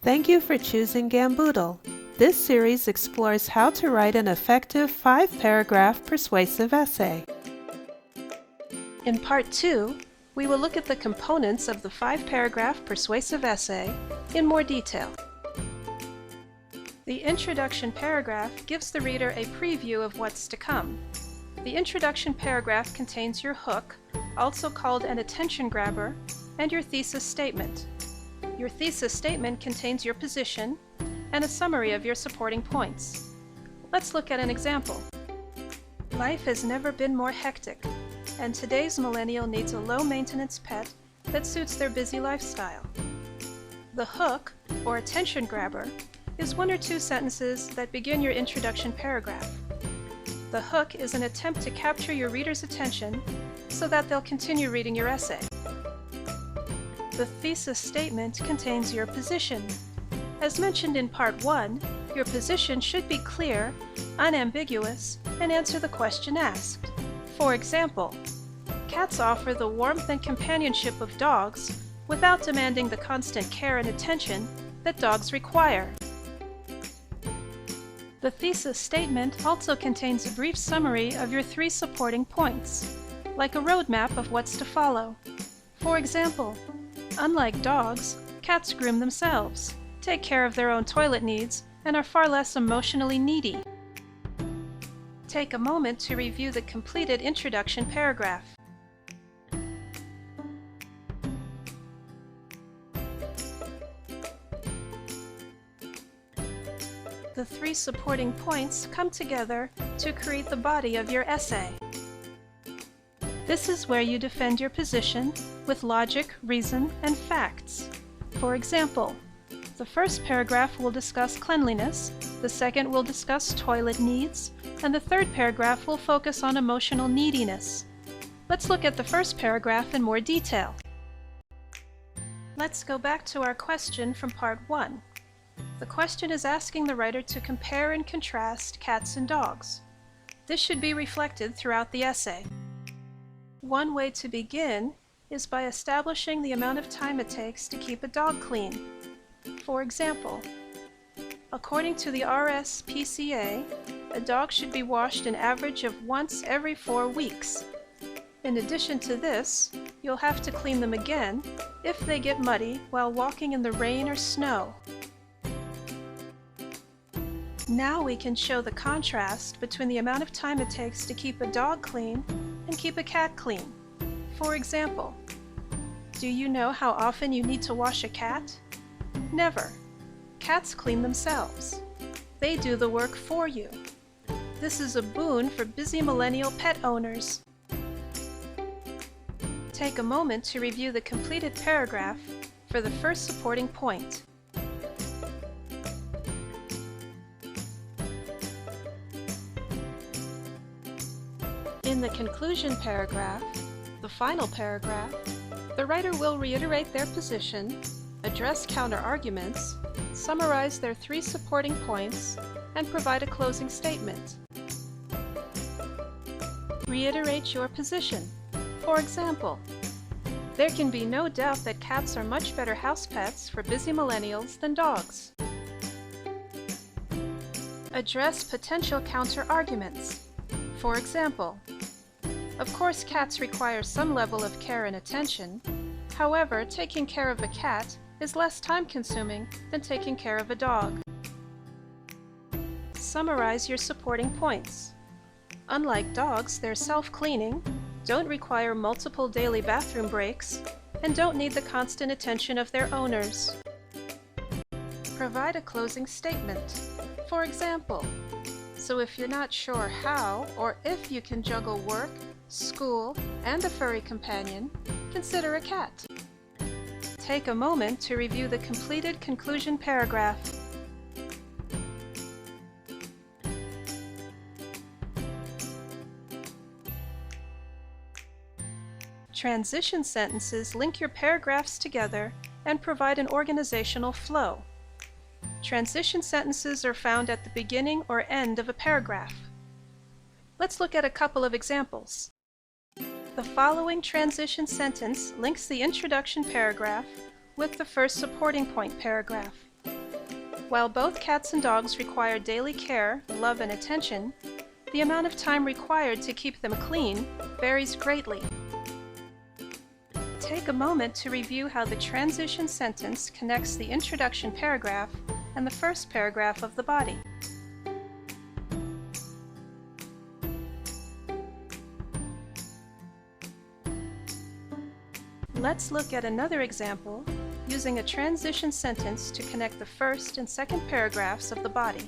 Thank you for choosing GamBoodLe. This series explores how to write an effective 5-paragraph persuasive essay. In Part 2, we will look at the components of the 5-paragraph persuasive essay in more detail. The introduction paragraph gives the reader a preview of what's to come. The introduction paragraph contains your hook, also called an attention grabber, and your thesis statement. Your thesis statement contains your position and a summary of your supporting points. Let's look at an example. Life has never been more hectic, and today's millennial needs a low-maintenance pet that suits their busy lifestyle. The hook, or attention grabber, is 1 or 2 sentences that begin your introduction paragraph. The hook is an attempt to capture your reader's attention so that they'll continue reading your essay. The thesis statement contains your position. As mentioned in Part 1, your position should be clear, unambiguous, and answer the question asked. For example, cats offer the warmth and companionship of dogs without demanding the constant care and attention that dogs require. The thesis statement also contains a brief summary of your 3 supporting points, like a roadmap of what's to follow. For example, unlike dogs, cats groom themselves, take care of their own toilet needs, and are far less emotionally needy. Take a moment to review the completed introduction paragraph. The 3 supporting points come together to create the body of your essay. This is where you defend your position with logic, reason, and facts. For example, the first paragraph will discuss cleanliness, the second will discuss toilet needs, and the third paragraph will focus on emotional neediness. Let's look at the first paragraph in more detail. Let's go back to our question from Part 1. The question is asking the writer to compare and contrast cats and dogs. This should be reflected throughout the essay. One way to begin is by establishing the amount of time it takes to keep a dog clean. For example, according to the RSPCA, a dog should be washed an average of once every 4 weeks. In addition to this, you'll have to clean them again if they get muddy while walking in the rain or snow. Now we can show the contrast between the amount of time it takes to keep a dog clean and keep a cat clean. For example, do you know how often you need to wash a cat? Never. Cats clean themselves. They do the work for you. This is a boon for busy millennial pet owners. Take a moment to review the completed paragraph for the first supporting point. In the conclusion paragraph, the final paragraph, the writer will reiterate their position, address counter-arguments, summarize their 3 supporting points, and provide a closing statement. Reiterate your position. For example, there can be no doubt that cats are much better house pets for busy millennials than dogs. Address potential counter-arguments. For example, of course cats require some level of care and attention. However, taking care of a cat is less time-consuming than taking care of a dog. Summarize your supporting points. Unlike dogs, they're self-cleaning, don't require multiple daily bathroom breaks, and don't need the constant attention of their owners. Provide a closing statement. For example, so if you're not sure how or if you can juggle work, school, and a furry companion, consider a cat. Take a moment to review the completed conclusion paragraph. Transition sentences link your paragraphs together and provide an organizational flow. Transition sentences are found at the beginning or end of a paragraph. Let's look at a couple of examples. The following transition sentence links the introduction paragraph with the first supporting point paragraph. While both cats and dogs require daily care, love, and attention, the amount of time required to keep them clean varies greatly. Take a moment to review how the transition sentence connects the introduction paragraph and the first paragraph of the body. Let's look at another example using a transition sentence to connect the first and second paragraphs of the body.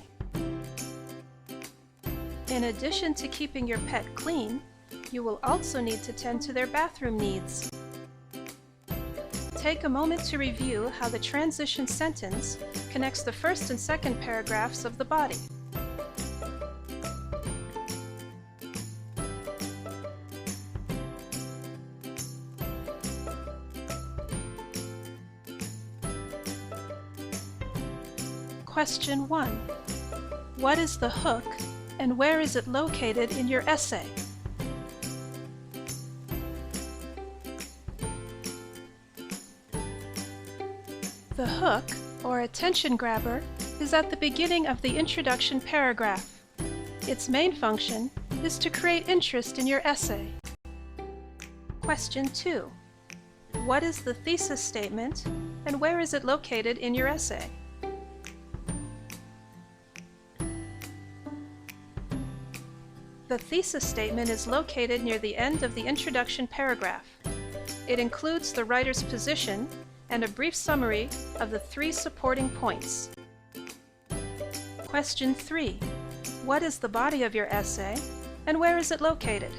In addition to keeping your pet clean, you will also need to tend to their bathroom needs. Take a moment to review how the transition sentence connects the first and second paragraphs of the body. Question 1. What is the hook and where is it located in your essay? The hook, or attention grabber, is at the beginning of the introduction paragraph. Its main function is to create interest in your essay. Question 2. What is the thesis statement and where is it located in your essay? The thesis statement is located near the end of the introduction paragraph. It includes the writer's position and a brief summary of the 3 supporting points. Question 3. What is the body of your essay and where is it located?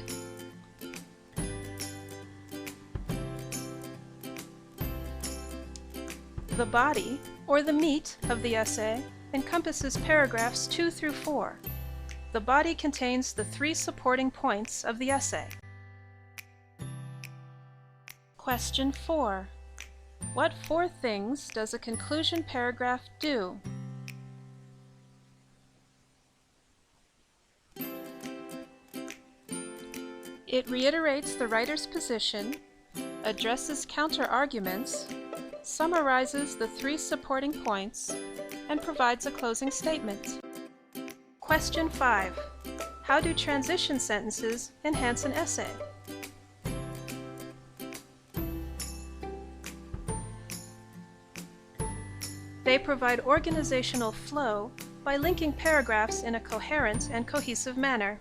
The body, or the meat, of the essay encompasses paragraphs 2 through 4. The body contains the 3 supporting points of the essay. Question 4. What 4 things does a conclusion paragraph do? It reiterates the writer's position, addresses counter-arguments, summarizes the 3 supporting points, and provides a closing statement. Question 5. How do transition sentences enhance an essay? They provide organizational flow by linking paragraphs in a coherent and cohesive manner.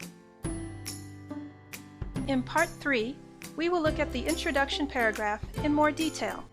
In Part 3, we will look at the introduction paragraph in more detail.